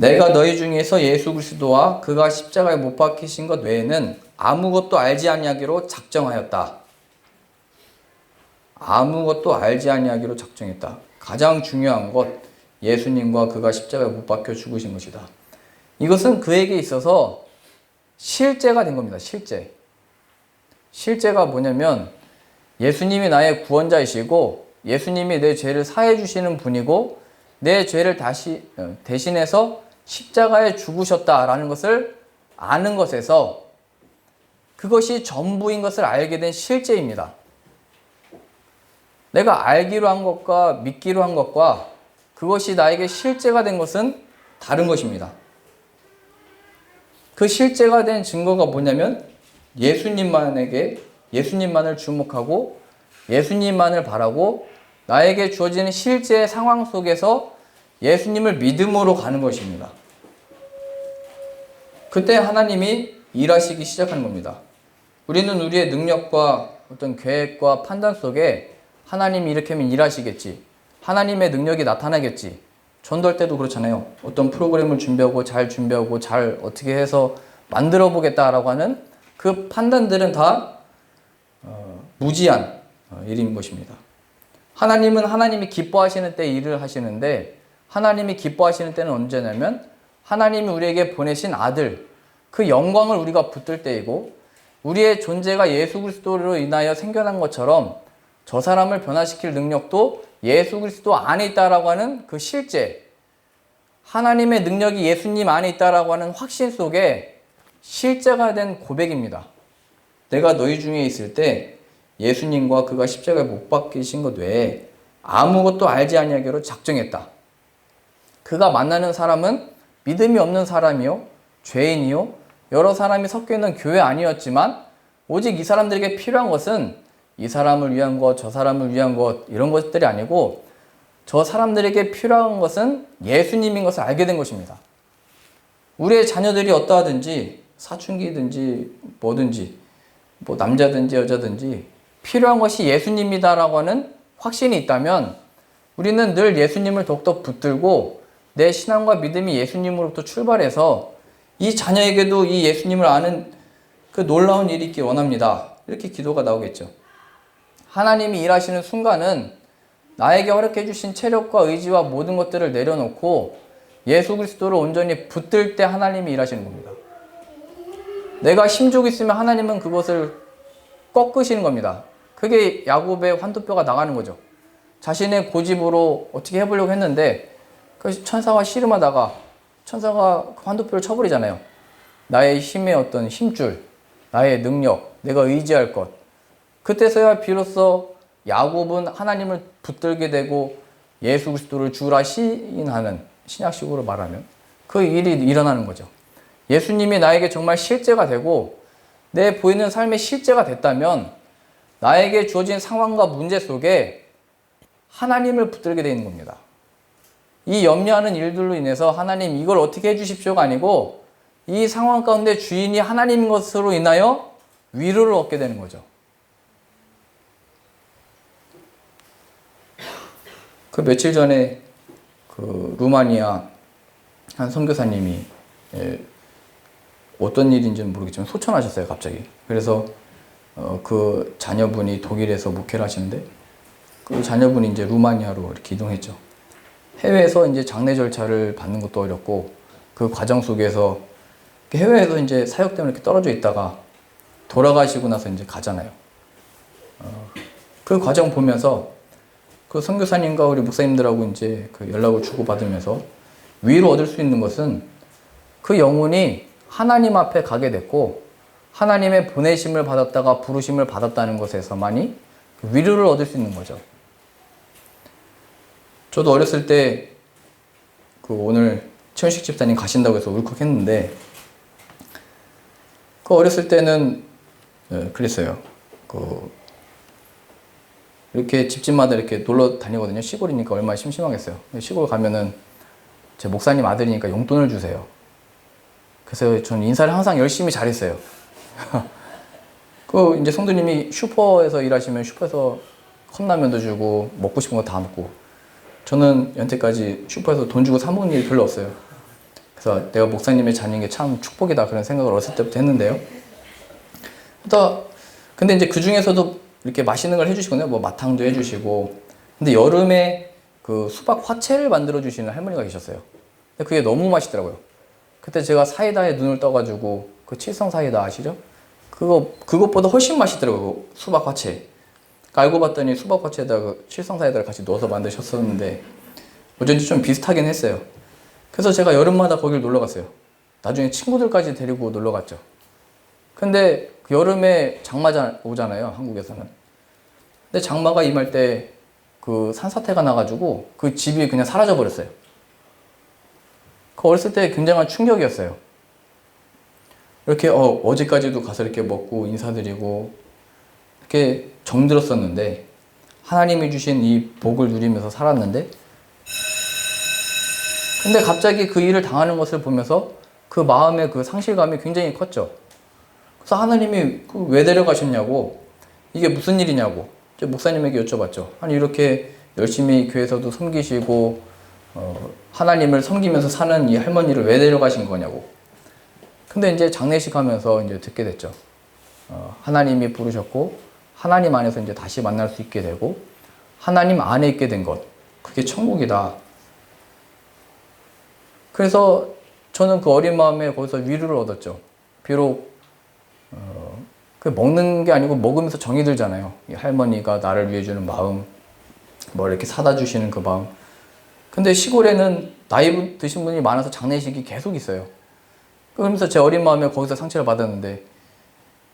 내가 너희 중에서 예수 그리스도와 그가 십자가에 못 박히신 것 외에는 아무것도 알지 아니하기로 작정하였다. 아무것도 알지 아니하기로 작정했다. 가장 중요한 것, 예수님과 그가 십자가에 못 박혀 죽으신 것이다. 이것은 그에게 있어서 실제가 된 겁니다. 실제. 실제가 뭐냐면 예수님이 나의 구원자이시고 예수님이 내 죄를 사해 주시는 분이고 내 죄를 대신해서 십자가에 죽으셨다라는 것을 아는 것에서 그것이 전부인 것을 알게 된 실제입니다. 내가 알기로 한 것과 믿기로 한 것과 그것이 나에게 실제가 된 것은 다른 것입니다. 그 실제가 된 증거가 뭐냐면 예수님만을 주목하고 예수님만을 바라고 나에게 주어지는 실제 상황 속에서 예수님을 믿음으로 가는 것입니다. 그때 하나님이 일하시기 시작하는 겁니다. 우리는 우리의 능력과 어떤 계획과 판단 속에 하나님이 이렇게 하면 일하시겠지. 하나님의 능력이 나타나겠지. 전도할 때도 그렇잖아요. 어떤 프로그램을 준비하고 잘 어떻게 해서 만들어 보겠다라고 하는 그 판단들은 다 무지한 일인 것입니다. 하나님은 하나님이 기뻐하시는 때 일을 하시는데 하나님이 기뻐하시는 때는 언제냐면 하나님이 우리에게 보내신 아들, 그 영광을 우리가 붙들 때이고 우리의 존재가 예수 그리스도로 인하여 생겨난 것처럼 저 사람을 변화시킬 능력도 예수 그리스도 안에 있다라고 하는 그 실제, 하나님의 능력이 예수님 안에 있다라고 하는 확신 속에 실제가 된 고백입니다. 내가 너희 중에 있을 때 예수님과 그가 십자가에 못 박히신 것 외에 아무것도 알지 아니하기로 작정했다. 그가 만나는 사람은 믿음이 없는 사람이요, 죄인이요, 여러 사람이 섞여 있는 교회 아니었지만 오직 이 사람들에게 필요한 것은 이 사람을 위한 것, 저 사람을 위한 것 이런 것들이 아니고 저 사람들에게 필요한 것은 예수님인 것을 알게 된 것입니다. 우리의 자녀들이 어떠하든지 사춘기든지 뭐든지 뭐 남자든지 여자든지 필요한 것이 예수님이다라고 하는 확신이 있다면 우리는 늘 예수님을 더욱더 붙들고 내 신앙과 믿음이 예수님으로부터 출발해서 이 자녀에게도 이 예수님을 아는 그 놀라운 일이 있기 원합니다. 이렇게 기도가 나오겠죠. 하나님이 일하시는 순간은 나에게 허락해 주신 체력과 의지와 모든 것들을 내려놓고 예수 그리스도를 온전히 붙들 때 하나님이 일하시는 겁니다. 내가 힘주고 있으면 하나님은 그것을 꺾으시는 겁니다. 그게 야곱의 환도뼈가 나가는 거죠. 자신의 고집으로 어떻게 해보려고 했는데 그 천사와 씨름하다가 천사가 환도뼈를 쳐버리잖아요. 나의 힘의 어떤 힘줄, 나의 능력, 내가 의지할 것. 그때서야 비로소 야곱은 하나님을 붙들게 되고 예수 그리스도를 주라 시인하는 신약식으로 말하면 그 일이 일어나는 거죠. 예수님이 나에게 정말 실제가 되고 내 보이는 삶의 실제가 됐다면 나에게 주어진 상황과 문제 속에 하나님을 붙들게 되는 겁니다. 이 염려하는 일들로 인해서 하나님 이걸 어떻게 해주십시오가 아니고 이 상황 가운데 주인이 하나님인 것으로 인하여 위로를 얻게 되는 거죠. 그 며칠 전에 그 루마니아 한 선교사님이 어떤 일인지는 모르겠지만 소천하셨어요, 갑자기. 그래서 그 자녀분이 독일에서 목회를 하시는데 그 자녀분이 이제 루마니아로 이렇게 이동했죠. 해외에서 이제 장례 절차를 받는 것도 어렵고 그 과정 속에서 해외에서 이제 사역 때문에 이렇게 떨어져 있다가 돌아가시고 나서 이제 가잖아요. 그 과정 보면서 그 선교사님과 우리 목사님들하고 이제 그 연락을 주고받으면서 위로 얻을 수 있는 것은 그 영혼이 하나님 앞에 가게 됐고 하나님의 보내심을 받았다가 부르심을 받았다는 것에서만이 위로를 얻을 수 있는 거죠. 저도 어렸을 때 그 오늘 최은식 집사님 가신다고 해서 울컥했는데 그 어렸을 때는 그랬어요. 이렇게 집집마다 이렇게 놀러 다니거든요. 시골이니까 얼마나 심심하겠어요. 시골 가면은 제 목사님 아들이니까 용돈을 주세요. 그래서 저는 인사를 항상 열심히 잘했어요. 그 이제 성도님이 슈퍼에서 일하시면 슈퍼에서 컵라면도 주고 먹고 싶은 거 다 먹고 저는 연태까지 슈퍼에서 돈 주고 사 먹는 일이 별로 없어요. 그래서 내가 목사님의 자녀인 게 참 축복이다 그런 생각을 어렸을 때부터 했는데요. 근데 이제 그 중에서도 이렇게 맛있는 걸 해주시거든요. 뭐 마탕도 해주시고. 근데 여름에 그 수박 화채를 만들어 주시는 할머니가 계셨어요. 근데 그게 너무 맛있더라고요. 그때 제가 사이다에 눈을 떠가지고 그 칠성 사이다 아시죠? 그것보다 훨씬 맛있더라고요. 수박 화채. 알고 봤더니 수박 화채에다가 칠성 사이다를 같이 넣어서 만드셨었는데 어쩐지 좀 비슷하긴 했어요. 그래서 제가 여름마다 거길 놀러 갔어요. 나중에 친구들까지 데리고 놀러 갔죠. 근데 그 여름에 장마 오잖아요, 한국에서는. 근데 장마가 임할 때 그 산사태가 나가지고 그 집이 그냥 사라져 버렸어요. 그 어렸을 때 굉장한 충격이었어요. 이렇게 어제까지도 가서 이렇게 먹고 인사드리고 이렇게 정들었었는데 하나님이 주신 이 복을 누리면서 살았는데 근데 갑자기 그 일을 당하는 것을 보면서 그 마음의 그 상실감이 굉장히 컸죠. 그래서 하나님이 왜 데려가셨냐고, 이게 무슨 일이냐고 목사님에게 여쭤봤죠. 아니 이렇게 열심히 교회에서도 섬기시고 하나님을 섬기면서 사는 이 할머니를 왜 데려가신 거냐고. 근데 이제 장례식 하면서 이제 듣게 됐죠. 하나님이 부르셨고 하나님 안에서 이제 다시 만날 수 있게 되고 하나님 안에 있게 된 것, 그게 천국이다. 그래서 저는 그 어린 마음에 거기서 위로를 얻었죠. 비록 그 먹는 게 아니고 먹으면서 정이 들잖아요. 이 할머니가 나를 위해 주는 마음, 뭐 이렇게 사다 주시는 그 마음. 근데 시골에는 나이 드신 분이 많아서 장례식이 계속 있어요. 그러면서 제 어린 마음에 거기서 상처를 받았는데,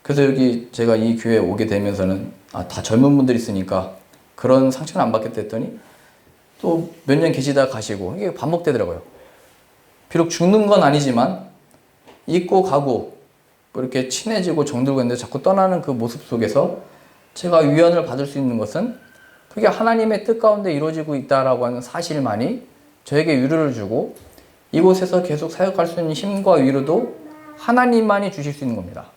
그래서 여기 제가 이 교회에 오게 되면서는 다 젊은 분들이 있으니까 그런 상처는 안 받겠다 했더니 또 몇 년 계시다 가시고 이게 반복되더라고요. 비록 죽는 건 아니지만 잊고 가고 뭐 이렇게 친해지고 정들고 있는데 자꾸 떠나는 그 모습 속에서 제가 위안을 받을 수 있는 것은 그게 하나님의 뜻 가운데 이루어지고 있다라고 하는 사실만이 저에게 위로를 주고 이곳에서 계속 사역할 수 있는 힘과 위로도 하나님만이 주실 수 있는 겁니다.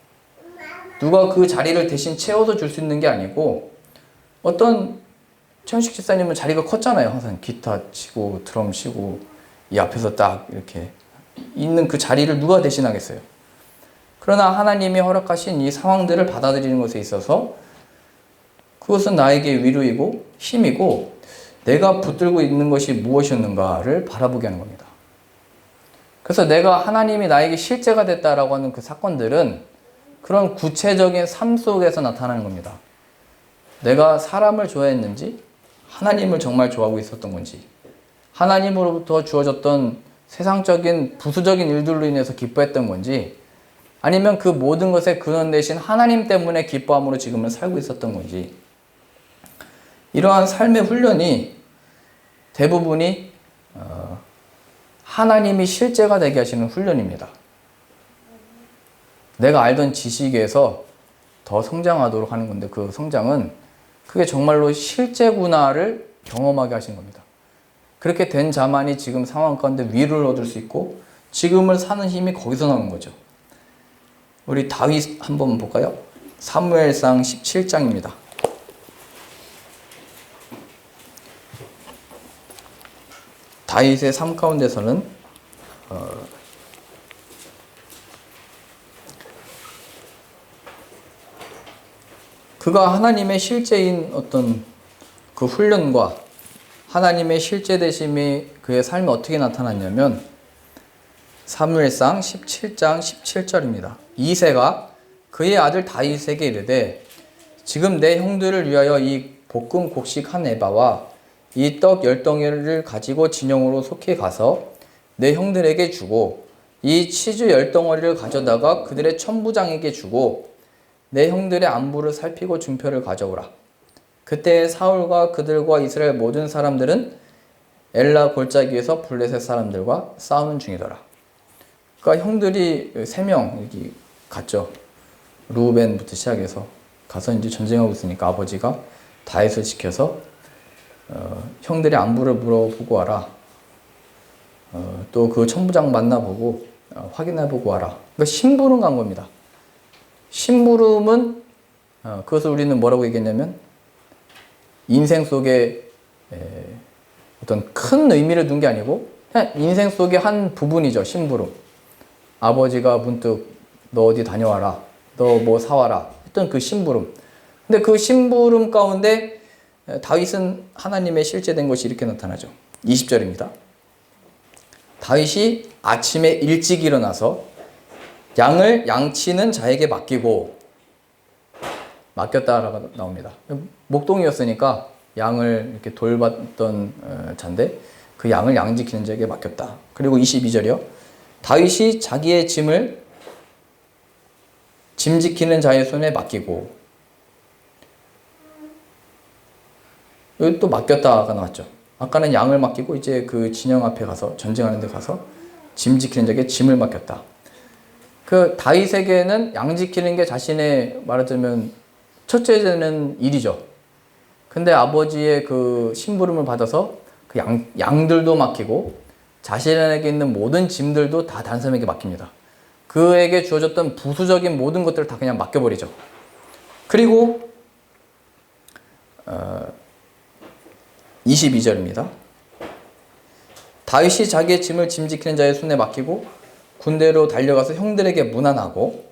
누가 그 자리를 대신 채워서 줄 수 있는 게 아니고, 어떤 최현식 집사님은 자리가 컸잖아요. 항상 기타 치고 드럼 치고 이 앞에서 딱 이렇게 있는 그 자리를 누가 대신하겠어요. 그러나 하나님이 허락하신 이 상황들을 받아들이는 것에 있어서 그것은 나에게 위로이고 힘이고 내가 붙들고 있는 것이 무엇이었는가를 바라보게 하는 겁니다. 그래서 내가 하나님이 나에게 실제가 됐다라고 하는 그 사건들은 그런 구체적인 삶 속에서 나타나는 겁니다. 내가 사람을 좋아했는지, 하나님을 정말 좋아하고 있었던 건지, 하나님으로부터 주어졌던 세상적인 부수적인 일들로 인해서 기뻐했던 건지, 아니면 그 모든 것의 근원 대신 하나님 때문에 기뻐함으로 지금은 살고 있었던 건지, 이러한 삶의 훈련이 대부분이 하나님이 실제가 되게 하시는 훈련입니다. 내가 알던 지식에서 더 성장하도록 하는 건데, 그 성장은 그게 정말로 실제구나를 경험하게 하신 겁니다. 그렇게 된 자만이 지금 상황 가운데 위로를 얻을 수 있고 지금을 사는 힘이 거기서 나오는 거죠. 우리 다윗 한번 볼까요? 사무엘상 17장입니다. 다윗의 삶 가운데서는 그가 하나님의 실제인 어떤 그 훈련과 하나님의 실제 되심이 그의 삶에 어떻게 나타났냐면 사무엘상 17장 17절입니다. 이새가 그의 아들 다윗에게 이르되 지금 내 형들을 위하여 이 볶음 곡식 한 에바와 이 떡 10덩이를 가지고 진영으로 속히 가서 내 형들에게 주고 이 치즈 10덩어리를 가져다가 그들의 천부장에게 주고 내 형들의 안부를 살피고 증표를 가져오라. 그때 사울과 그들과 이스라엘 모든 사람들은 엘라 골짜기에서 블레셋 사람들과 싸우는 중이더라. 그러니까 형들이 3명 여기 갔죠. 루벤부터 시작해서 가서 이제 전쟁하고 있으니까 아버지가 다윗을 지켜서 형들의 안부를 물어보고 와라. 또 그 천부장 만나보고 확인해보고 와라. 그러니까 심부름 간 겁니다. 심부름은 그것을 우리는 뭐라고 얘기했냐면 인생 속에 어떤 큰 의미를 둔 게 아니고 그냥 인생 속의 한 부분이죠. 심부름. 아버지가 문득 너 어디 다녀와라, 너 뭐 사와라 했던 그 심부름. 근데 그 심부름 가운데 다윗은 하나님의 실제된 것이 이렇게 나타나죠. 20절입니다. 다윗이 아침에 일찍 일어나서 양을 양치는 자에게 맡겼다라고 나옵니다. 목동이었으니까 양을 이렇게 돌봤던 자인데 그 양을 양지키는 자에게 맡겼다. 그리고 22절이요. 다윗이 자기의 짐을 짐지키는 자의 손에 맡기고, 여기 또 맡겼다가 나왔죠. 아까는 양을 맡기고 이제 그 진영 앞에 가서 전쟁하는 데 가서 짐 지키는 자에게 짐을 맡겼다. 그 다윗에게는 양 지키는 게 자신의 말하자면 첫째 되는 일이죠. 근데 아버지의 그 심부름을 받아서 그 양들도 맡기고 자신에게 있는 모든 짐들도 다 다른 사람에게 맡깁니다. 그에게 주어졌던 부수적인 모든 것들을 다 그냥 맡겨버리죠. 그리고 22절입니다. 다윗이 자기의 짐을 짐지키는 자의 손에 맡기고 군대로 달려가서 형들에게 문안하고,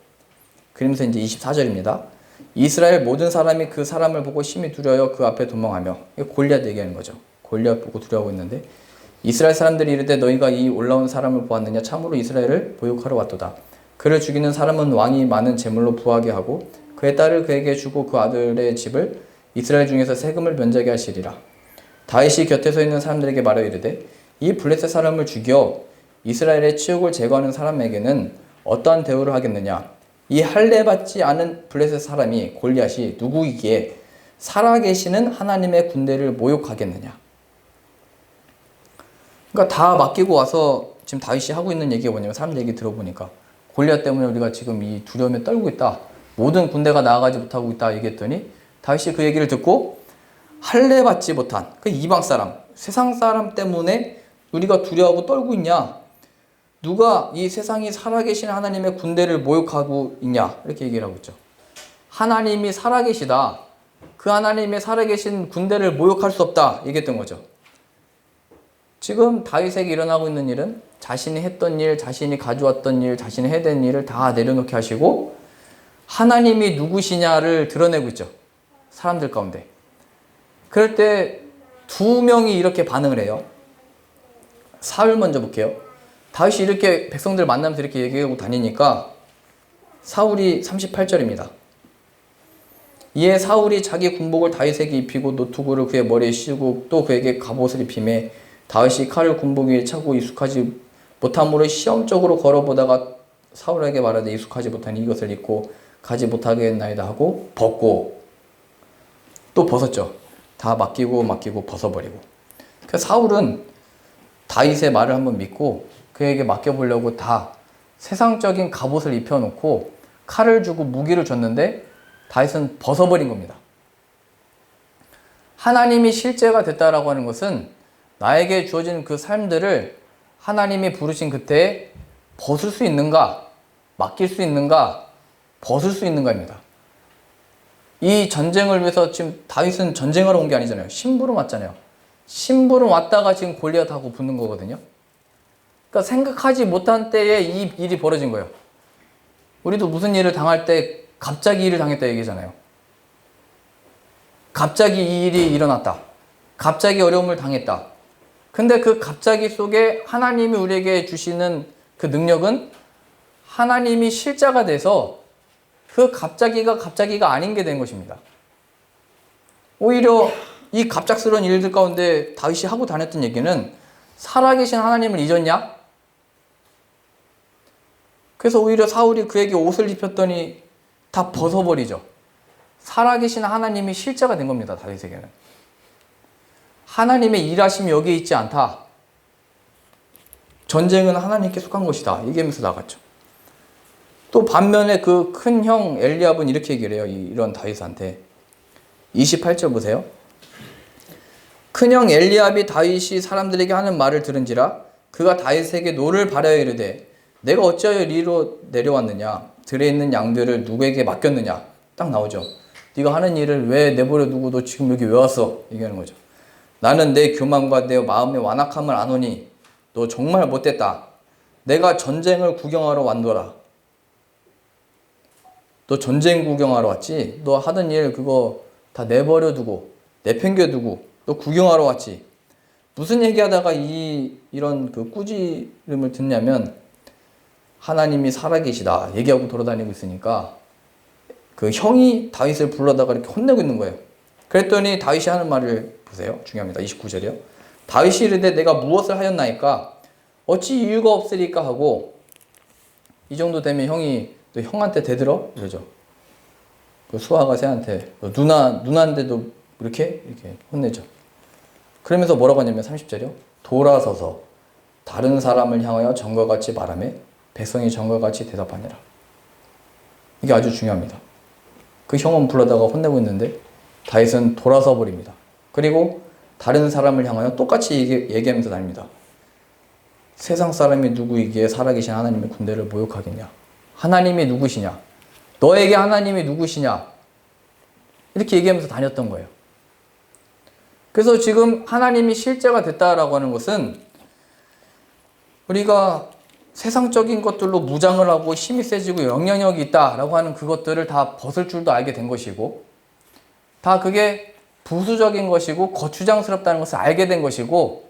그러면서 이제 24절입니다. 이스라엘 모든 사람이 그 사람을 보고 심히 두려워 그 앞에 도망하며, 골리앗 얘기하는 거죠. 골리앗 보고 두려워하고 있는데, 이스라엘 사람들이 이르되 너희가 이 올라온 사람을 보았느냐? 참으로 이스라엘을 모욕하러 왔도다. 그를 죽이는 사람은 왕이 많은 재물로 부하게 하고 그의 딸을 그에게 주고 그 아들의 집을 이스라엘 중에서 세금을 면제하게 하시리라. 다윗이 곁에 서 있는 사람들에게 말하여 이르되 이 블레셋 사람을 죽여 이스라엘의 치욕을 제거하는 사람에게는 어떠한 대우를 하겠느냐? 이 할례받지 않은 블레셋 사람이 골리앗이 누구이기에 살아계시는 하나님의 군대를 모욕하겠느냐? 그러니까 다 맡기고 와서 지금 다윗이 하고 있는 얘기가 뭐냐면, 사람들 얘기 들어보니까 골리앗 때문에 우리가 지금 이 두려움에 떨고 있다, 모든 군대가 나아가지 못하고 있다 얘기했더니, 다윗이 그 얘기를 듣고 할례받지 못한 그 이방 사람, 세상 사람 때문에 우리가 두려워하고 떨고 있냐? 누가 이 세상이 살아계신 하나님의 군대를 모욕하고 있냐? 이렇게 얘기를 하고 있죠. 하나님이 살아계시다, 그 하나님의 살아계신 군대를 모욕할 수 없다 얘기했던 거죠. 지금 다윗에게 일어나고 있는 일은 자신이 했던 일, 자신이 가져왔던 일, 자신이 해야 되는 일을 다 내려놓게 하시고 하나님이 누구시냐를 드러내고 있죠. 사람들 가운데. 그럴 때 두 명이 이렇게 반응을 해요. 사울 먼저 볼게요. 다윗이 이렇게 백성들 만나면서 이렇게 얘기하고 다니니까 사울이 38절입니다. 이에 사울이 자기 군복을 다윗에게 입히고 노투구를 그의 머리에 씌우고 또 그에게 갑옷을 입히매 다윗이 칼을 군복 위에 차고 익숙하지 못함으로 시험적으로 걸어보다가 사울에게 말하되 익숙하지 못하니 이것을 입고 가지 못하겠나이다 하고 벗고, 또 벗었죠. 다 맡기고 벗어버리고. 그러니까 사울은 다윗의 말을 한번 믿고 그에게 맡겨보려고 다 세상적인 갑옷을 입혀놓고 칼을 주고 무기를 줬는데 다윗은 벗어버린 겁니다. 하나님이 실제가 됐다라고 하는 것은 나에게 주어진 그 삶들을 하나님이 부르신 그때에 벗을 수 있는가, 맡길 수 있는가, 벗을 수 있는가입니다. 이 전쟁을 위해서 지금 다윗은 전쟁하러 온 게 아니잖아요. 심부름 왔잖아요. 심부름 왔다가 지금 골리앗하고 붙는 거거든요. 그러니까 생각하지 못한 때에 이 일이 벌어진 거예요. 우리도 무슨 일을 당할 때 갑자기 일을 당했다 얘기잖아요. 갑자기 이 일이 일어났다. 갑자기 어려움을 당했다. 근데 그 갑자기 속에 하나님이 우리에게 주시는 그 능력은 하나님이 실자가 돼서 그 갑자기가 아닌 게 된 것입니다. 오히려 이 갑작스러운 일들 가운데 다윗이 하고 다녔던 얘기는 살아계신 하나님을 잊었냐? 그래서 오히려 사울이 그에게 옷을 입혔더니 다 벗어버리죠. 살아계신 하나님이 실제가 된 겁니다. 다윗에게는. 하나님의 일하심이 여기에 있지 않다. 전쟁은 하나님께 속한 것이다. 얘기하면서 나갔죠. 또 반면에 그 큰 형 엘리압은 이렇게 얘기를 해요. 이런 다윗한테. 28절 보세요. 큰형 엘리압이 다윗이 사람들에게 하는 말을 들은지라 그가 다윗에게 노를 바라여 이르되 내가 어찌하여 리로 내려왔느냐? 들에 있는 양들을 누구에게 맡겼느냐? 딱 나오죠. 네가 하는 일을 왜 내버려 두고 너 지금 여기 왜 왔어? 얘기하는 거죠. 나는 내 교만과 내 마음의 완악함을 아노니 너 정말 못됐다. 내가 전쟁을 구경하러 왔노라. 너 전쟁 구경하러 왔지? 너 하던 일 그거 다 내버려 두고 내팽겨 두고 너 구경하러 왔지? 무슨 얘기하다가 이런 그 꾸지름을 듣냐면 하나님이 살아계시다 얘기하고 돌아다니고 있으니까 그 형이 다윗을 불러다가 이렇게 혼내고 있는 거예요. 그랬더니 다윗이 하는 말을 보세요. 중요합니다. 29절이요. 다윗이 이르되 내가 무엇을 하였나이까 어찌 이유가 없으리까 하고 이 정도 되면 형이 또 형한테 대들어? 이러죠. 그 수아가 새한테 누나인데도 이렇게 혼내죠. 그러면서 뭐라고 하냐면 30절이요. 돌아서서 다른 사람을 향하여 전과 같이 말하며 백성이 전과 같이 대답하니라. 이게 아주 중요합니다. 그 형은 불러다가 혼내고 있는데 다윗은 돌아서 버립니다. 그리고 다른 사람을 향하여 똑같이 얘기하면서 다닙니다. 세상 사람이 누구이기에 살아계신 하나님의 군대를 모욕하겠냐? 하나님이 누구시냐? 너에게 하나님이 누구시냐? 이렇게 얘기하면서 다녔던 거예요. 그래서 지금 하나님이 실제가 됐다라고 하는 것은 우리가 세상적인 것들로 무장을 하고 힘이 세지고 영향력이 있다라고 하는 그것들을 다 벗을 줄도 알게 된 것이고 다 그게 부수적인 것이고 거추장스럽다는 것을 알게 된 것이고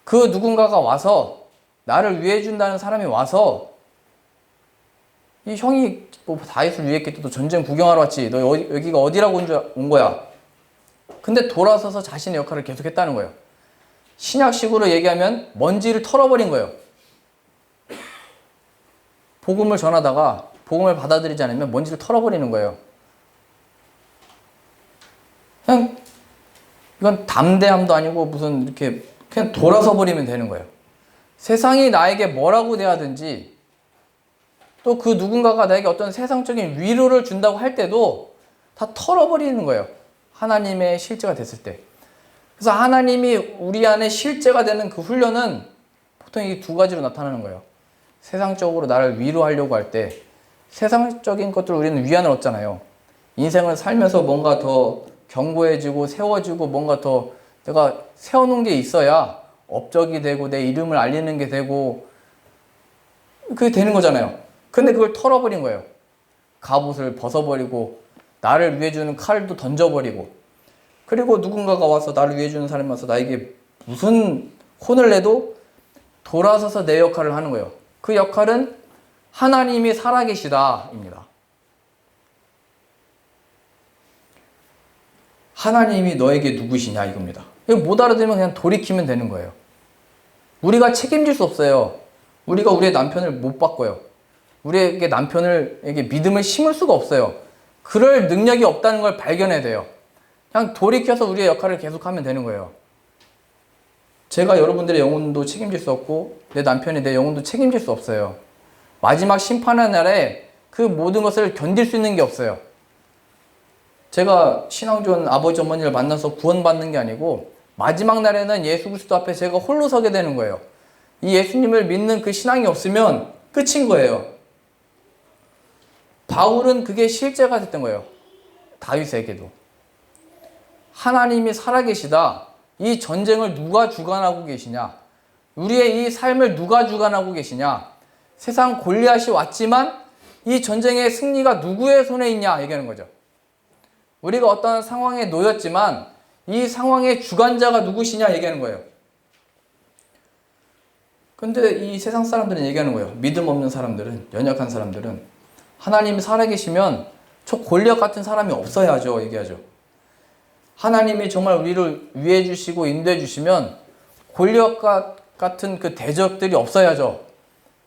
그 누군가가 와서 나를 위해 준다는 사람이 와서 이 형이 뭐 다윗을 위했겠지 또 전쟁 구경하러 왔지 너 여기가 어디라고 온 거야 근데 돌아서서 자신의 역할을 계속했다는 거예요. 신약식으로 얘기하면 먼지를 털어버린 거예요. 복음을 전하다가 복음을 받아들이지 않으면 먼지를 털어버리는 거예요. 그냥 이건 담대함도 아니고 무슨 이렇게 그냥 돌아서 버리면 되는 거예요. 세상이 나에게 뭐라고 대하든지 또 그 누군가가 나에게 어떤 세상적인 위로를 준다고 할 때도 다 털어버리는 거예요. 하나님의 실제가 됐을 때. 그래서 하나님이 우리 안에 실제가 되는 그 훈련은 보통 이 두 가지로 나타나는 거예요. 세상적으로 나를 위로하려고 할 때 세상적인 것들을 우리는 위안을 얻잖아요. 인생을 살면서 뭔가 더 견고해지고 세워지고 뭔가 더 내가 세워놓은 게 있어야 업적이 되고 내 이름을 알리는 게 되고 그게 되는 거잖아요. 근데 그걸 털어버린 거예요. 갑옷을 벗어버리고 나를 위해 주는 칼도 던져버리고 그리고 누군가가 와서 나를 위해 주는 사람이 와서 나에게 무슨 혼을 내도 돌아서서 내 역할을 하는 거예요. 그 역할은 하나님이 살아계시다입니다. 하나님이 너에게 누구시냐 이겁니다. 이거 못 알아들으면 그냥 돌이키면 되는 거예요. 우리가 책임질 수 없어요. 우리가 우리의 남편을 못 바꿔요. 우리에게 남편에게 믿음을 심을 수가 없어요. 그럴 능력이 없다는 걸 발견해야 돼요. 그냥 돌이켜서 우리의 역할을 계속하면 되는 거예요. 제가 여러분들의 영혼도 책임질 수 없고 내 남편이 내 영혼도 책임질 수 없어요. 마지막 심판의 날에 그 모든 것을 견딜 수 있는 게 없어요. 제가 신앙좋은 아버지 어머니를 만나서 구원받는 게 아니고 마지막 날에는 예수 그리스도 앞에 제가 홀로 서게 되는 거예요. 이 예수님을 믿는 그 신앙이 없으면 끝인 거예요. 바울은 그게 실제가 됐던 거예요. 다윗에게도. 하나님이 살아계시다. 이 전쟁을 누가 주관하고 계시냐? 우리의 이 삶을 누가 주관하고 계시냐? 세상 골리앗이 왔지만 이 전쟁의 승리가 누구의 손에 있냐? 얘기하는 거죠. 우리가 어떤 상황에 놓였지만 이 상황의 주관자가 누구시냐? 얘기하는 거예요. 근데 이 세상 사람들은 얘기하는 거예요. 믿음 없는 사람들은, 연약한 사람들은 하나님이 살아계시면 저 골리앗 같은 사람이 없어야죠. 얘기하죠. 하나님이 정말 우리를 위해 주시고 인도해 주시면 골리앗 같은 그 대적들이 없어야죠.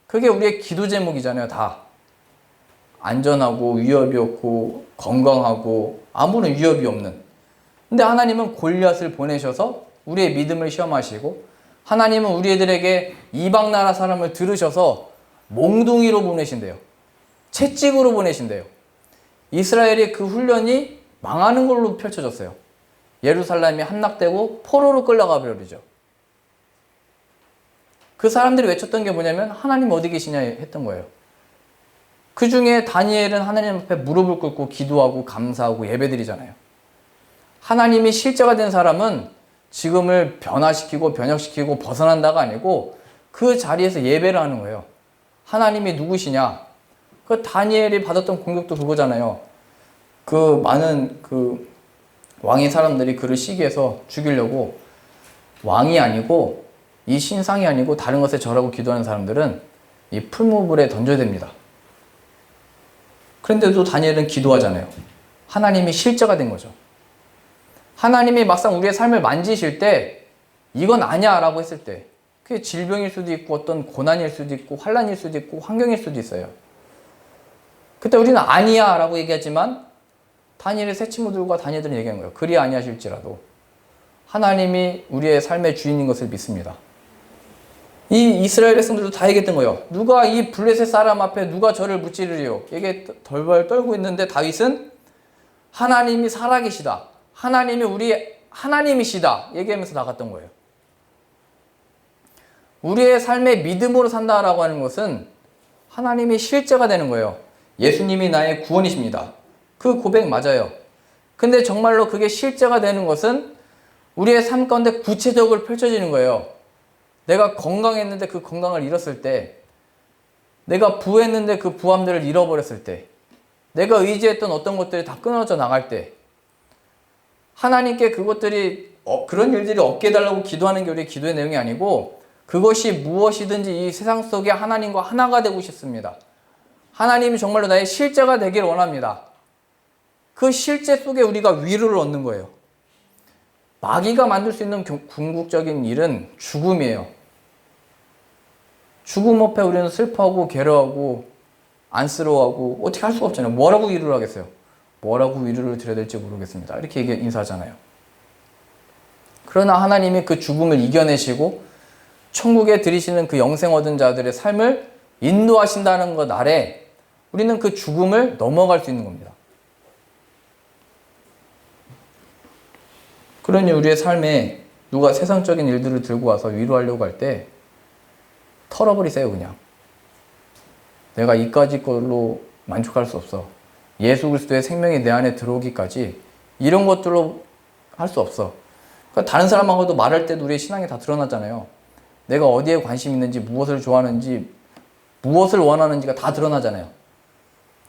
그게 우리의 기도 제목이잖아요. 다. 안전하고 위협이 없고 건강하고 아무런 위협이 없는. 근데 하나님은 골리앗을 보내셔서 우리의 믿음을 시험하시고 하나님은 우리들에게 이방 나라 사람을 들으셔서 몽둥이로 보내신대요. 채찍으로 보내신대요. 이스라엘의 그 훈련이 망하는 걸로 펼쳐졌어요. 예루살렘이 함락되고 포로로 끌려가 버리죠. 그 사람들이 외쳤던 게 뭐냐면 하나님 어디 계시냐 했던 거예요. 그 중에 다니엘은 하나님 앞에 무릎을 꿇고 기도하고 감사하고 예배드리잖아요. 하나님이 실제가 된 사람은 지금을 변화시키고 변혁시키고 벗어난다가 아니고 그 자리에서 예배를 하는 거예요. 하나님이 누구시냐? 그 다니엘이 받았던 공격도 그거잖아요. 그 많은 그 왕의 사람들이 그를 시기해서 죽이려고 왕이 아니고 이 신상이 아니고 다른 것에 절하고 기도하는 사람들은 이 풀무불에 던져야 됩니다. 그런데도 다니엘은 기도하잖아요. 하나님이 실제가 된 거죠. 하나님이 막상 우리의 삶을 만지실 때 이건 아니야 라고 했을 때 그게 질병일 수도 있고 어떤 고난일 수도 있고 환난일 수도 있고 환경일 수도 있어요. 그때 우리는 아니야 라고 얘기하지만 다니엘의 세 친구들과 다니엘들은 얘기한 거예요. 그리 아니하실지라도 하나님이 우리의 삶의 주인인 것을 믿습니다. 이 이스라엘 백성들도 다 얘기했던 거예요. 누가 이 블레셋 사람 앞에 누가 저를 무찌르리요. 이게 덜덜 떨고 있는데 다윗은 하나님이 살아계시다. 하나님이 우리 하나님이시다. 얘기하면서 나갔던 거예요. 우리의 삶의 믿음으로 산다라고 하는 것은 하나님이 실제가 되는 거예요. 예수님이 나의 구원이십니다. 그 고백 맞아요. 근데 정말로 그게 실제가 되는 것은 우리의 삶 가운데 구체적으로 펼쳐지는 거예요. 내가 건강했는데 그 건강을 잃었을 때, 내가 부했는데 그 부함들을 잃어버렸을 때, 내가 의지했던 어떤 것들이 다 끊어져 나갈 때, 하나님께 그것들이 그런 일들이 없게 해달라고 기도하는 게 우리의 기도의 내용이 아니고 그것이 무엇이든지 이 세상 속에 하나님과 하나가 되고 싶습니다. 하나님이 정말로 나의 실제가 되기를 원합니다. 그 실제 속에 우리가 위로를 얻는 거예요. 마귀가 만들 수 있는 궁극적인 일은 죽음이에요. 죽음 앞에 우리는 슬퍼하고 괴로워하고 안쓰러워하고 어떻게 할 수가 없잖아요. 뭐라고 위로를 하겠어요? 뭐라고 위로를 드려야 될지 모르겠습니다. 이렇게 인사하잖아요. 그러나 하나님이 그 죽음을 이겨내시고 천국에 들이시는 그 영생 얻은 자들의 삶을 인도하신다는 것 아래 우리는 그 죽음을 넘어갈 수 있는 겁니다. 그러니 우리의 삶에 누가 세상적인 일들을 들고 와서 위로하려고 할 때 털어버리세요. 그냥. 내가 이까지 걸로 만족할 수 없어. 예수 그리스도의 생명이 내 안에 들어오기까지 이런 것들로 할 수 없어. 그러니까 다른 사람하고도 말할 때도 우리의 신앙이 다 드러나잖아요. 내가 어디에 관심 있는지, 무엇을 좋아하는지, 무엇을 원하는지가 다 드러나잖아요.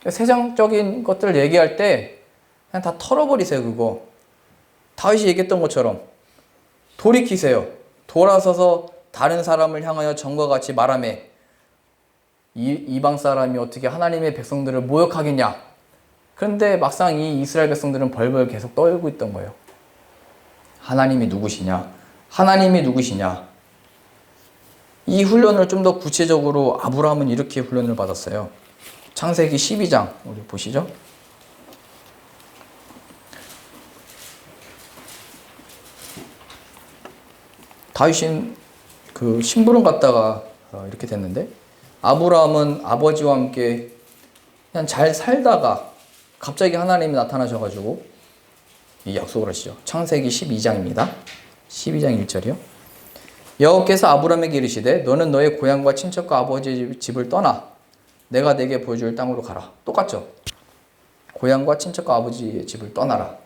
그러니까 세상적인 것들을 얘기할 때 그냥 다 털어버리세요. 그거. 다윗이 얘기했던 것처럼 돌이키세요. 돌아서서 다른 사람을 향하여 전과 같이 말하며 이방 사람이 어떻게 하나님의 백성들을 모욕하겠냐. 그런데 막상 이 이스라엘 백성들은 벌벌 계속 떨고 있던 거예요. 하나님이 누구시냐? 하나님이 누구시냐? 이 훈련을 좀 더 구체적으로 아브라함은 이렇게 훈련을 받았어요. 창세기 12장 우리 보시죠. 다윗은 그 심부름 갔다가 이렇게 됐는데 아브라함은 아버지와 함께 그냥 잘 살다가 갑자기 하나님이 나타나셔가지고 이 약속을 하시죠. 창세기 12장입니다. 12장 1절이요. 여호와께서 아브라함에게 이르시되 너는 너의 고향과 친척과 아버지의 집을 떠나 내가 내게 보여줄 땅으로 가라. 똑같죠. 고향과 친척과 아버지의 집을 떠나라.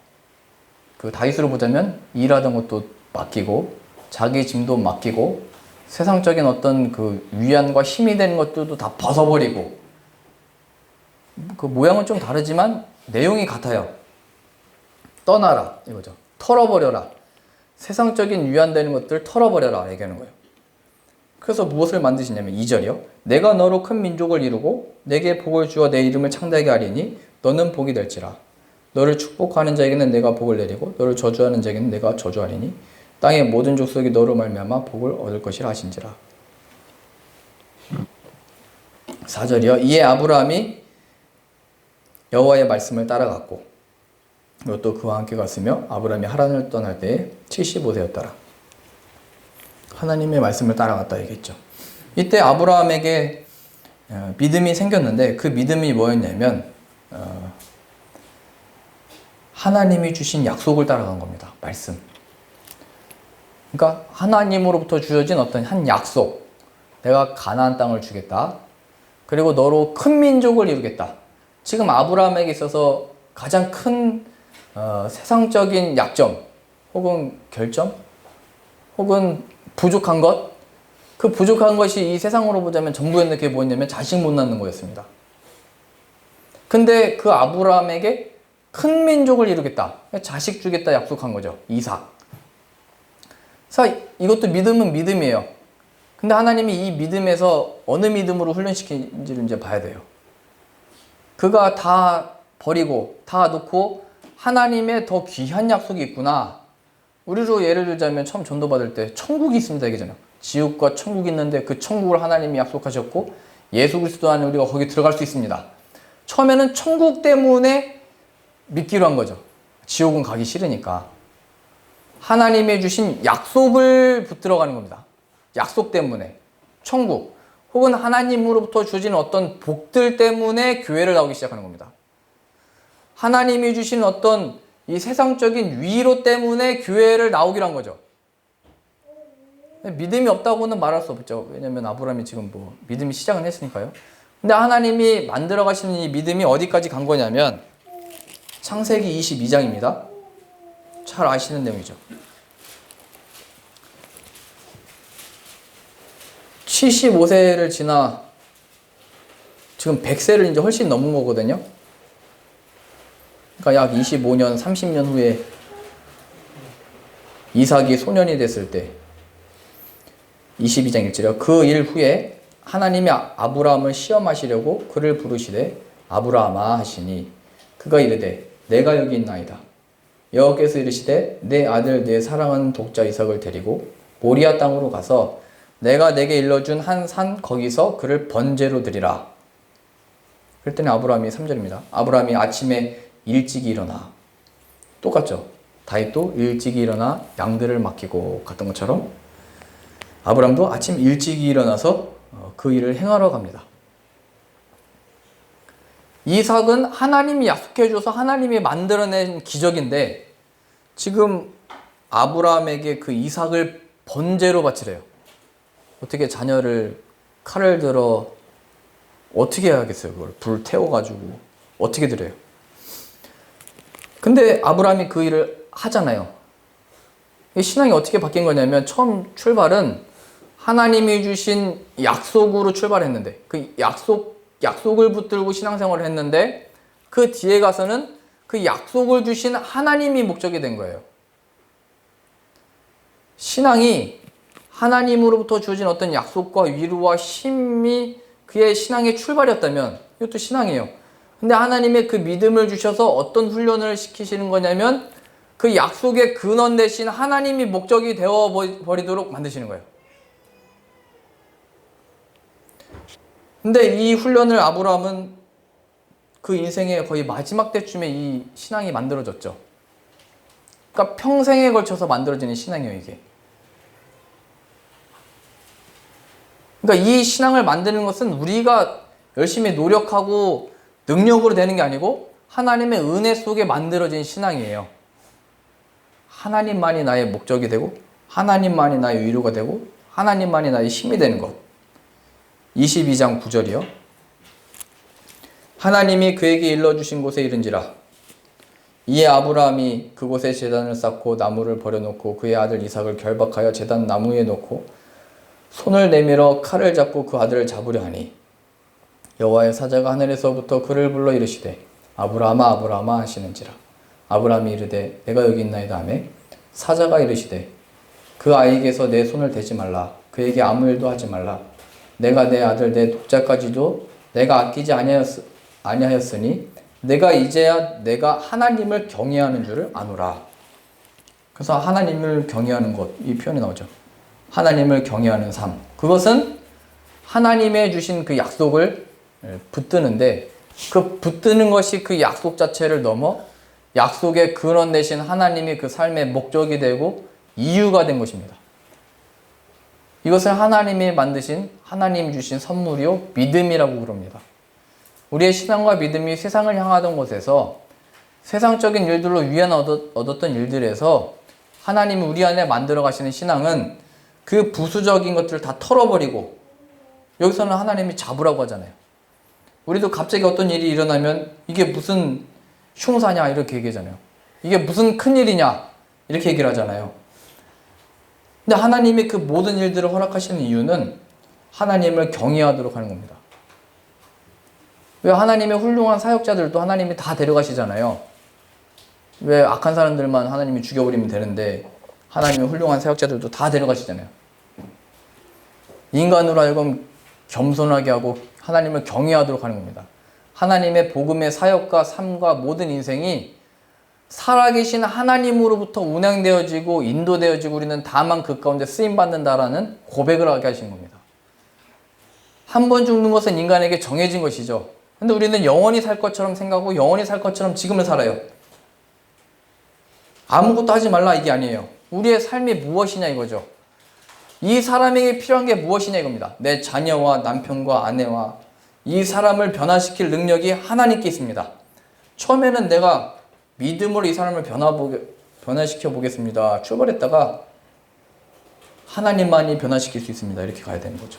그 다윗으로 보자면 일하던 것도 맡기고 자기 짐도 맡기고 세상적인 어떤 그 위안과 힘이 되는 것들도 다 벗어버리고 그 모양은 좀 다르지만 내용이 같아요. 떠나라 이거죠. 털어버려라. 세상적인 위안되는 것들 털어버려라 얘기하는 거예요. 그래서 무엇을 만드시냐면 2절이요. 내가 너로 큰 민족을 이루고 내게 복을 주어 내 이름을 창대하게 하리니 너는 복이 될지라. 너를 축복하는 자에게는 내가 복을 내리고 너를 저주하는 자에게는 내가 저주하리니 땅의 모든 족속이 너로 말미암아 복을 얻을 것이라 하신지라. 4절이요. 이에 아브라함이 여호와의 말씀을 따라갔고 또 그와 함께 갔으며 아브라함이 하란을 떠날 때에 75세였더라. 하나님의 말씀을 따라갔다 얘기했죠. 이때 아브라함에게 믿음이 생겼는데 그 믿음이 뭐였냐면 하나님이 주신 약속을 따라간 겁니다. 말씀. 그러니까 하나님으로부터 주어진 어떤 한 약속. 내가 가나안 땅을 주겠다. 그리고 너로 큰 민족을 이루겠다. 지금 아브라함에게 있어서 가장 큰 세상적인 약점 혹은 결점? 혹은 부족한 것, 그 부족한 것이 이 세상으로 보자면 전부였는데 그게 뭐였냐면 자식 못 낳는 거였습니다. 근데 그 아브라함에게 큰 민족을 이루겠다, 자식 주겠다 약속한 거죠. 이삭. 그래서 이것도 믿음은 믿음이에요. 근데 하나님이 이 믿음에서 어느 믿음으로 훈련시키는지를 이제 봐야 돼요. 그가 다 버리고 다 놓고 하나님의 더 귀한 약속이 있구나. 우리로 예를 들자면 처음 전도받을 때 천국이 있습니다 얘기잖아요. 지옥과 천국이 있는데 그 천국을 하나님이 약속하셨고 예수 그리스도 안에 우리가 거기 들어갈 수 있습니다. 처음에는 천국 때문에 믿기로 한 거죠. 지옥은 가기 싫으니까. 하나님이 주신 약속을 붙들어 가는 겁니다. 약속 때문에. 천국 혹은 하나님으로부터 주신 어떤 복들 때문에 교회를 나오기 시작하는 겁니다. 하나님이 주신 어떤 이 세상적인 위로 때문에 교회를 나오기로 한 거죠. 믿음이 없다고는 말할 수 없죠. 왜냐면 아브라함이 지금 믿음이 시작은 했으니까요. 근데 하나님이 만들어 가시는 이 믿음이 어디까지 간 거냐면 창세기 22장입니다. 잘 아시는 내용이죠. 75세를 지나 지금 100세를 이제 훨씬 넘은 거거든요. 그러니까 약 25년, 30년 후에 이삭이 소년이 됐을 때 22장 1절이요. 그 일 후에 하나님이 아브라함을 시험하시려고 그를 부르시되 아브라함아 하시니 그가 이르되 내가 여기 있나이다. 여호와께서 이르시되 내 아들 내 사랑하는 독자 이삭을 데리고 모리아 땅으로 가서 내가 내게 일러준 한 산 거기서 그를 번제로 드리라. 그랬더니 아브라함이 3절입니다. 아브라함이 아침에 일찍이 일어나. 똑같죠. 다윗도 일찍이 일어나 양들을 맡기고 갔던 것처럼 아브라함도 아침 일찍이 일어나서 그 일을 행하러 갑니다. 이삭은 하나님이 약속해 줘서 하나님이 만들어낸 기적인데 지금 아브라함에게 그 이삭을 번제로 바치래요. 어떻게 자녀를 칼을 들어 어떻게 해야겠어요? 그걸 불 태워가지고 어떻게 드려요? 근데 아브라함이 그 일을 하잖아요. 신앙이 어떻게 바뀐 거냐면 처음 출발은 하나님이 주신 약속으로 출발했는데 그 약속을 붙들고 신앙생활을 했는데 그 뒤에 가서는 그 약속을 주신 하나님이 목적이 된 거예요. 신앙이 하나님으로부터 주어진 어떤 약속과 위로와 힘이 그의 신앙의 출발이었다면 이것도 신앙이에요. 근데 하나님의 그 믿음을 주셔서 어떤 훈련을 시키시는 거냐면 그 약속의 근원 대신 하나님이 목적이 되어 버리도록 만드시는 거예요. 근데 이 훈련을 아브라함은 그 인생의 거의 마지막 때쯤에 이 신앙이 만들어졌죠. 그러니까 평생에 걸쳐서 만들어지는 신앙이에요, 이게. 그러니까 이 신앙을 만드는 것은 우리가 열심히 노력하고 능력으로 되는 게 아니고 하나님의 은혜 속에 만들어진 신앙이에요. 하나님만이 나의 목적이 되고 하나님만이 나의 위로가 되고 하나님만이 나의 힘이 되는 것. 22장 9절이요. 하나님이 그에게 일러주신 곳에 이른지라. 이에 아브라함이 그곳에 제단을 쌓고 나무를 버려놓고 그의 아들 이삭을 결박하여 제단 나무에 놓고 손을 내밀어 칼을 잡고 그 아들을 잡으려 하니 여호와의 사자가 하늘에서부터 그를 불러 이르시되 아브라함아 아브라함아 하시는지라. 아브라함이 이르되 내가 여기 있나이다 하매 사자가 이르시되 그 아이에게서 내 손을 대지 말라. 그에게 아무 일도 하지 말라. 내가 내 아들 내 독자까지도 내가 아끼지 아니하였으니 내가 이제야 내가 하나님을 경외하는 줄을 아노라. 그래서 하나님을 경외하는 것, 이 표현이 나오죠. 하나님을 경외하는 삶. 그것은 하나님의 주신 그 약속을 붙드는데 그 붙드는 것이 그 약속 자체를 넘어 약속의 근원 대신 하나님이 그 삶의 목적이 되고 이유가 된 것입니다. 이것을 하나님이 만드신 하나님 주신 선물이요 믿음이라고 그럽니다. 우리의 신앙과 믿음이 세상을 향하던 곳에서 세상적인 일들로 위안 얻었던 일들에서 하나님이 우리 안에 만들어 가시는 신앙은 그 부수적인 것들을 다 털어버리고 여기서는 하나님이 잡으라고 하잖아요. 우리도 갑자기 어떤 일이 일어나면 이게 무슨 흉사냐 이렇게 얘기하잖아요. 이게 무슨 큰일이냐 이렇게 얘기를 하잖아요. 근데 하나님이 그 모든 일들을 허락하시는 이유는 하나님을 경외하도록 하는 겁니다. 왜 하나님의 훌륭한 사역자들도 하나님이 다 데려가시잖아요. 왜 악한 사람들만 하나님이 죽여버리면 되는데 하나님의 훌륭한 사역자들도 다 데려가시잖아요. 인간으로 하여금 겸손하게 하고 하나님을 경외하도록 하는 겁니다. 하나님의 복음의 사역과 삶과 모든 인생이 살아계신 하나님으로부터 운행되어지고 인도되어지고 우리는 다만 그 가운데 쓰임받는다라는 고백을 하게 하신 겁니다. 한 번 죽는 것은 인간에게 정해진 것이죠. 근데 우리는 영원히 살 것처럼 생각하고 영원히 살 것처럼 지금을 살아요. 아무것도 하지 말라 이게 아니에요. 우리의 삶이 무엇이냐 이거죠. 이 사람에게 필요한 게 무엇이냐 이겁니다. 내 자녀와 남편과 아내와 이 사람을 변화시킬 능력이 하나님께 있습니다. 처음에는 내가 믿음으로 이 사람을 변화시켜 보겠습니다. 출발했다가 하나님만이 변화시킬 수 있습니다. 이렇게 가야 되는 거죠.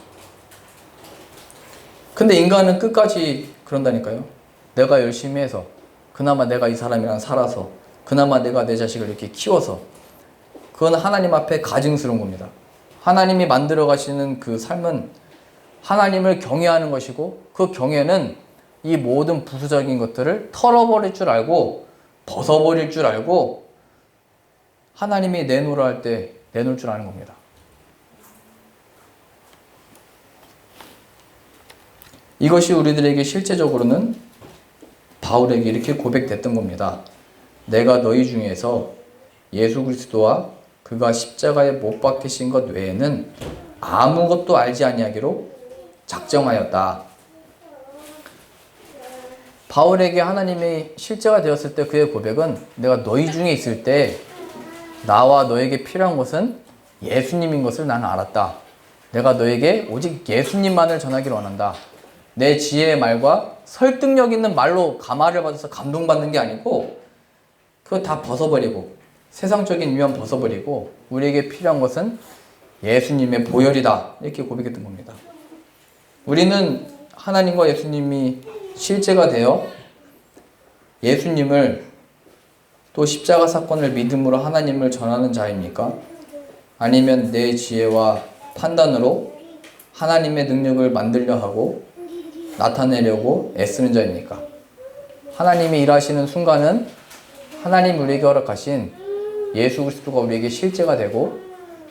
근데 인간은 끝까지 그런다니까요. 내가 열심히 해서 그나마 내가 이 사람이랑 살아서 그나마 내가 내 자식을 이렇게 키워서 그건 하나님 앞에 가증스러운 겁니다. 하나님이 만들어 가시는 그 삶은 하나님을 경외하는 것이고 그 경외는 이 모든 부수적인 것들을 털어버릴 줄 알고 벗어버릴 줄 알고 하나님이 내놓으라 할 때 내놓을 줄 아는 겁니다. 이것이 우리들에게 실제적으로는 바울에게 이렇게 고백됐던 겁니다. 내가 너희 중에서 예수 그리스도와 그가 십자가에 못 박히신 것 외에는 아무것도 알지 아니하기로 작정하였다. 바울에게 하나님이 실제가 되었을 때 그의 고백은 내가 너희 중에 있을 때 나와 너에게 필요한 것은 예수님인 것을 나는 알았다. 내가 너에게 오직 예수님만을 전하기를 원한다. 내 지혜의 말과 설득력 있는 말로 감화를 받아서 감동받는 게 아니고 그거 다 벗어버리고 세상적인 유형 벗어버리고 우리에게 필요한 것은 예수님의 보혈이다. 이렇게 고백했던 겁니다. 우리는 하나님과 예수님이 실제가 되어 예수님을 또 십자가 사건을 믿음으로 하나님을 전하는 자입니까? 아니면 내 지혜와 판단으로 하나님의 능력을 만들려 하고 나타내려고 애쓰는 자입니까? 하나님이 일하시는 순간은 하나님 우리에게 허락하신 예수 그리스도가 우리에게 실제가 되고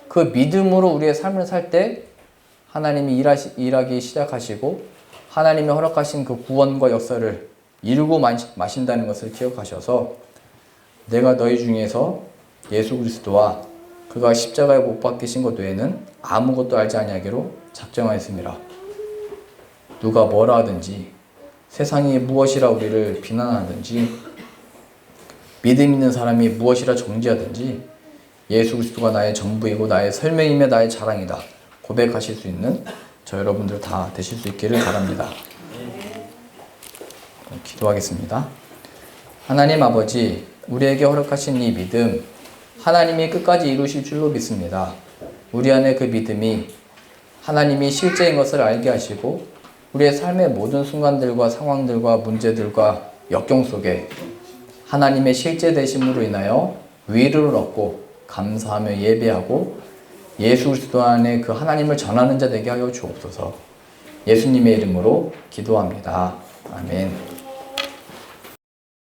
그 믿음으로 우리의 삶을 살 때 하나님이 일하기 시작하시고 하나님이 허락하신 그 구원과 역사를 이루고 마신다는 것을 기억하셔서 내가 너희 중에서 예수 그리스도와 그가 십자가에 못 박히신 것 외에는 아무것도 알지 아니하기로 작정하였습니다. 누가 뭐라 하든지 세상이 무엇이라 우리를 비난하든지 믿음 있는 사람이 무엇이라 정죄하든지 예수 그리스도가 나의 전부이고 나의 설명이며 나의 자랑이다 고백하실 수 있는 저 여러분들 다 되실 수 있기를 바랍니다. 기도하겠습니다. 하나님 아버지, 우리에게 허락하신 이 믿음 하나님이 끝까지 이루실 줄로 믿습니다. 우리 안에 그 믿음이 하나님이 실제인 것을 알게 하시고 우리의 삶의 모든 순간들과 상황들과 문제들과 역경 속에 하나님의 실제 되심으로 인하여 위로를 얻고 감사하며 예배하고 예수 그리스도 안에 그 하나님을 전하는 자 되게 하여 주옵소서. 예수님의 이름으로 기도합니다. 아멘.